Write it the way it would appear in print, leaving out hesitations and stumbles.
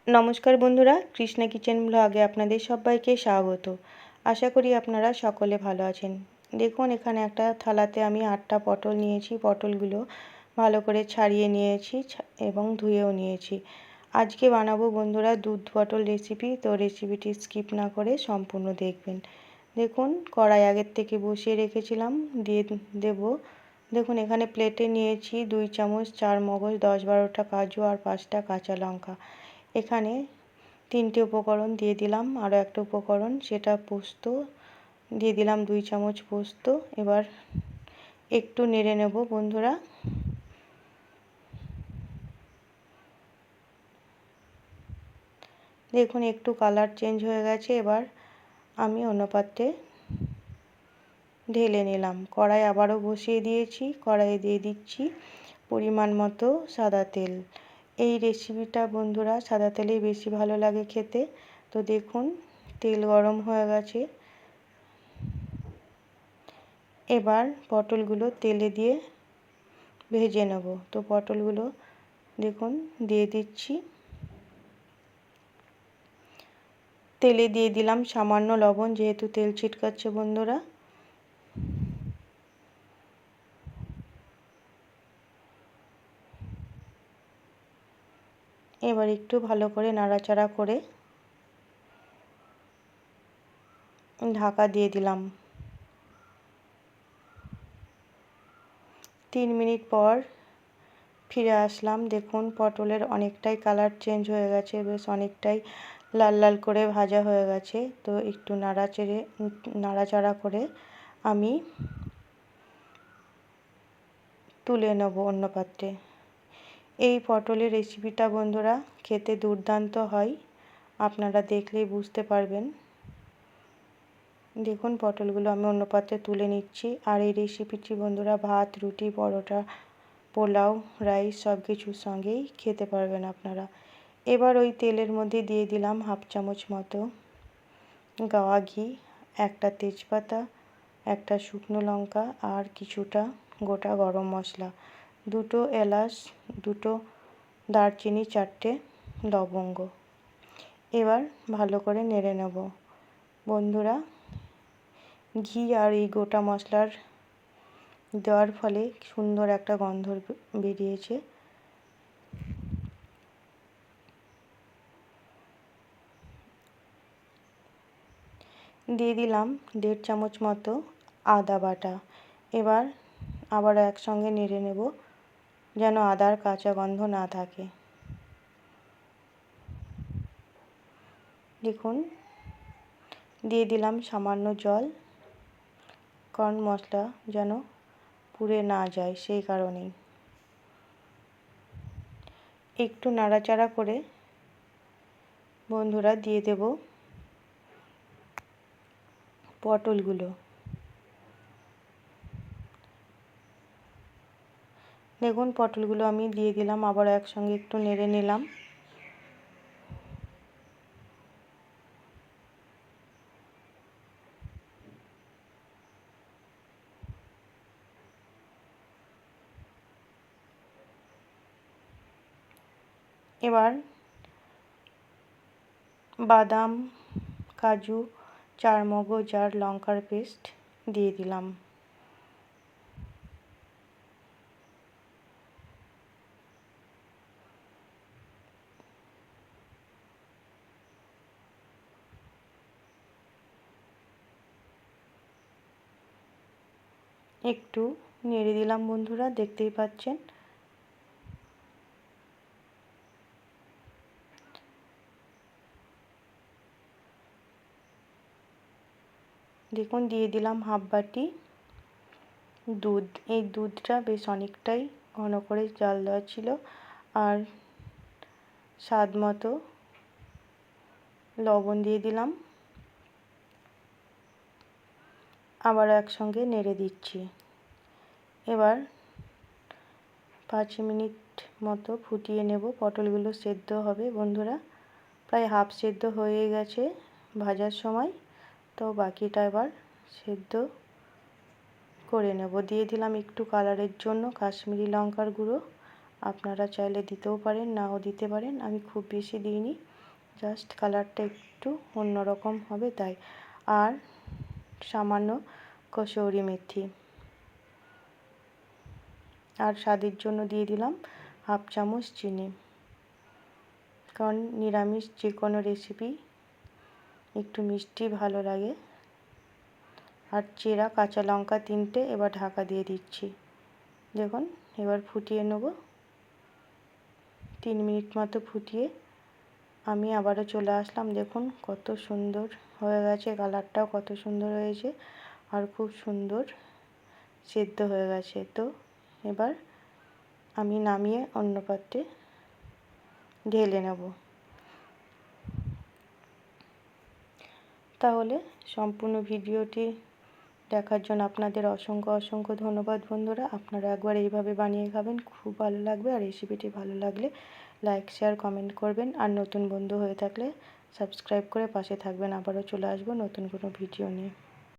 নমস্কার বন্ধুরা, কৃষ্ণা কিচেন ব্লগে আপনাদের সবাইকে স্বাগত। আশা করি আপনারা সকলে ভালো আছেন। দেখুন, এখানে একটা থালাতে আমি 8টা পটল নিয়েছি। পটলগুলো ভালো করে ছাড়িয়ে নিয়েছি এবং ধুয়েও নিয়েছি। আজকে বানাবো বন্ধুরা দুধ পটল রেসিপি। তো রেসিপিটি স্কিপ না করে সম্পূর্ণ দেখবেন। দেখুন, কড়াই আগের থেকে বসিয়ে রেখেছিলাম, দিয়ে দেব। দেখুন, এখানে প্লেটে নিয়েছি 2 চামচ চারমগজ, 10-12টা কাজু আর 5টা কাঁচা লঙ্কা। এখানে 3টে উপকরণ দিয়ে দিলাম, আরও একটা উপকরণ সেটা পোস্ত দিয়ে দিলাম, 2 চামচ পোস্ত। এবার একটু নেড়ে নেব বন্ধুরা। দেখুন, একটু কালার চেঞ্জ হয়ে গেছে। এবার আমি অন্য পাত্রে ঢেলে নিলাম। কড়াই আবারও বসিয়ে দিয়েছি। কড়াইয়ে দিয়ে দিচ্ছি পরিমাণ মতো সাদা তেল। এই রেসিপিটা বন্ধুরা সাদা তেলেই বেশি ভালো লাগে খেতে। তো দেখুন, তেল গরম হয়ে গেছে। এবার পটলগুলো তেলে দিয়ে ভেজে নেব। তো পটলগুলো দেখুন দিয়ে দিচ্ছি। তেলে দিয়ে দিলাম সামান্য লবণ, যেহেতু তেল ছিটকাচ্ছে বন্ধুরা। এবার একটু ভালো করে নাড়াচাড়া করে ঢাকা দিয়ে দিলাম। 3 মিনিট পর ফিরে আসলাম। দেখুন, পটলের অনেকটাই কালার চেঞ্জ হয়ে গেছে, বেশ অনেকটাই লাল লাল করে ভাজা হয়ে গেছে। তো একটু নাড়াচাড়া করে আমি তুলে নেব অন্য পাত্রে। এই পটলের রেসিপিটা বন্ধুরা খেতে দুর্দান্ত হয়, আপনারা দেখলেই বুঝতে পারবেন। দেখুন, পটলগুলো আমি অন্য পাত্রে তুলে নিচ্ছি। আর এই রেসিপিটি বন্ধুরা ভাত, রুটি, পরোটা, পোলাও, রাইস সব কিছুর সঙ্গেই খেতে পারবেন আপনারা। এবার ওই তেলের মধ্যে দিয়ে দিলাম 1/2 চামচ মতো গাওয়া ঘি, একটা তেজপাতা, একটা শুকনো লঙ্কা আর কিছুটা গোটা গরম মশলা, 2টো এলাচ, 2টো দারচিনি, 4টে লবঙ্গ। এবার ভালো করে নেড়ে নেব বন্ধুরা। ঘি আর এই গোটা মশলার দেওয়ার ফলে সুন্দর একটা গন্ধ বেরিয়েছে। দিয়ে দিলাম 1.5 চামচ মতো আদা বাটা। এবার আবার একসঙ্গে নেড়ে নেব, যেন আদার কাঁচা গন্ধ না থাকে। দেখুন, দিয়ে দিলাম সামান্য জল, কারণ মশলা যেন পুড়ে না যায় সেই কারণেই। একটু নাড়াচাড়া করে বন্ধুরা দিয়ে দেব পটলগুলো। দেখুন, পটলগুলো আমি দিয়ে দিলাম, আবার একসঙ্গে একটু নেড়ে নিলাম। এবার বাদাম, কাজু, চারমগজ আর লঙ্কার পেস্ট দিয়ে দিলাম। একটু নেড়ে দিলাম বন্ধুরা, দেখতেই পাচ্ছেন। দেখুন, দিয়ে দিলাম 1/2 বাটি দুধ। এই দুধটা বেশ অনেকটাই ঘন করে জাল দেওয়া ছিল। আর স্বাদ মতো লবণ দিয়ে দিলাম। আবার একসঙ্গে নেড়ে দিচ্ছি। এবার 5 মিনিট মতো ফুটিয়ে নেব। পটলগুলো সেদ্ধ হবে বন্ধুরা, প্রায় হাফ সেদ্ধ হয়ে গেছে ভাজার সময়। তো বাকিটা এবার সেদ্ধ করে নেব। দিয়ে দিলাম একটু কালারের জন্য কাশ্মীরি লঙ্কার গুঁড়ো। আপনারা চাইলে দিতেও পারেন, নাও দিতে পারেন, আমি খুব বেশি দিইনি। জাস্ট কালারটা একটু অন্যরকম হবে তাই। আর সামান্য কসুরি মেথি, আর স্বাদের জন্য দিয়ে দিলাম 1/2 চামচ চিনি, কারণ নিরামিষ যে কোনো রেসিপি একটু মিষ্টি ভালো লাগে। আর চেরা কাঁচা লঙ্কা 3টে, এবার ঢাকা দিয়ে দিচ্ছি। দেখুন এবার ফুটিয়ে নেব। 3 মিনিট মতো ফুটিয়ে আমি আবারও চলে আসলাম। দেখুন কত সুন্দর হয়ে গেছে, কালারটাও কত সুন্দর হয়েছে আর খুব সুন্দর সেদ্ধ হয়ে গেছে। তো এবার আমি নামিয়ে অন্য পাত্রে ঢেলে নেব। তাহলে সম্পূর্ণ ভিডিওটি দেখার জন্য আপনাদের অসংখ্য ধন্যবাদ বন্ধুরা। আপনারা একবার এইভাবে বানিয়ে খাবেন, খুব ভালো লাগবে। আর রেসিপিটি ভালো লাগলে লাইক শেয়ার কমেন্ট করবেন। আর নতুন বন্ধু হয়ে থাকলে সাবস্ক্রাইব করে পাশে থাকবেন। আবারও চলে আসবো নতুন কোনো ভিডিও নিয়ে।